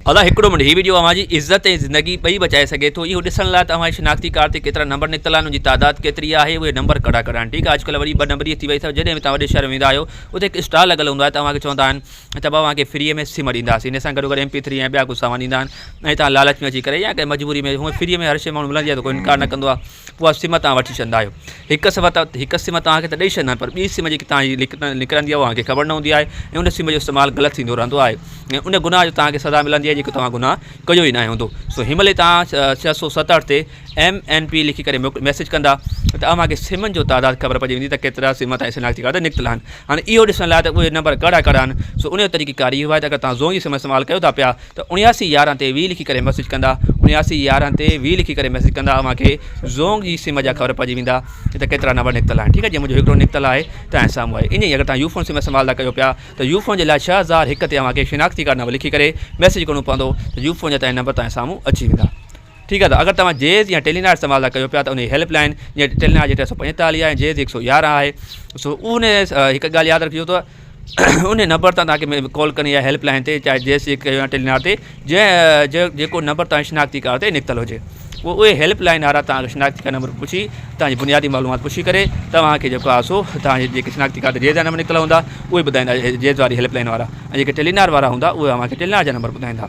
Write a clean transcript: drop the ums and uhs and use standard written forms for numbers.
अदा हिकिड़ो मिनट ही वीडियो अवां जी इज़त ऐं ज़िंदगी ॿई बचाए सघे थो। इहो ॾिसण लाइ तव्हां जी शिनाख्ती कार्ड ते केतिरा नंबर निकितल आहिनि, उनजी तादाद केतिरी आहे, उहे नंबर कड़ा कड़ा आहिनि। ठीकु आहे, अॼुकल्ह वरी 2 नंबरी थी वई अथव। जॾहिं बि तव्हां वॾे शहर में वेंदा आहियो उते हिकु स्टाल लॻल हूंदो आहे, तव्हांखे चवंदा आहिनि त तव्हांखे फ्रीअ में सिम ॾींदासीं, इन सां गॾोगॾु MP3 ऐं ॿिया कुझु सामान ॾींदा आहिनि ऐं तव्हां लालच में अची करे या कंहिं मजबूरी में हूअं फ्रीअ में हर शइ माण्हू मिलंदी आहे त कोई इनकार न कंदो आहे, पोइ सिम तव्हां वठी छॾंदा आहियो। हिकु सिम तव्हांखे त ॾेई छॾंदा आहिनि, पर ॿी सिम जेकी तव्हांजी निकिरंदी आहे उहा ख़बर न हूंदी आहे ऐं उन सिम जो इस्तेमालु ग़लति थींदो रहंदो आहे ऐं उन गुनाह जो तव्हांखे सज़ा मिलंदी आहे जेको तव्हां गुनाह कयो ई न हूंदो। सो हिनमहिल तव्हां 667 ते MNP लिखी करे मैसेज कंदा त तव्हांखे सिमनि जो तादाद ख़बर पइजी वेंदी त केतिरा सिम तव्हांजी शिनाख्ती कार्ड ते निकितल आहिनि। हाणे इहो ॾिसण लाइ त उहे नंबर कड़ा कड़ा आहिनि। सो उन जो तरीक़ेकार इहो आहे त अगरि तव्हां ज़ोंग जी सिम इस्तेमालु कयो था पिया त 7911 ते 20 लिखी करे मैसेज कंदा, 7911 ते 20 लिखी करे मैसेज कंदा, तव्हांखे ज़ोंग जी सिम जा ख़बर पइजी वेंदा त केतिरा नंबर निकितल आहिनि। ठीकु आहे, जीअं मुंहिंजो हिकिड़ो निकितल आहे तव्हांजे साम्हूं आहे। ईअं ई अगरि तव्हां यूफोन सिम इस्तेमालु था कयो पिया त यूफोन जे लाइ 6001 ते तव्हांखे शिनाख्ती कार्ड नंबर लिखी करे मैसेज करिणो पवंदो त यूफोन जा तव्हांजा नंबर तव्हांजे साम्हूं अची वेंदा। ठीकु आहे, त अगरि तव्हां जेज़ या टेलीनार इस्तेमालु था कयो पिया त उन जी हेल्पलाइन जीअं टेलीनार जी 345 आहे, जेज़ 111 आहे। सो उन हिकु ॻाल्हि यादि रखिजो त उन नंबर तां तव्हांखे कॉल करणी आहे हेल्पलाइन ते, चाहे जेज़ कयो या टेलीनार ते, जेको नंबर तव्हांजी शिनाख्ती कार्ड ते निकितल हुजे। पोइ उहे हेल्पलाइन वारा तव्हांखे शिनाख्ती कार्ड नंबर पुछी तव्हांजी बुनियादी मालूमात पुछी करे तव्हांखे जेको आहे सो तव्हांजे जेके शिनाख्ती कार्ड जेज़ जा नंबर निकितल हूंदा उहे ॿुधाईंदा, जेज़ वारी हेल्पलाइन वारा, ऐं जेके टेलीनार वारा हूंदा उहे तव्हांखे टेलीनार जा नंबर ॿुधाईंदा।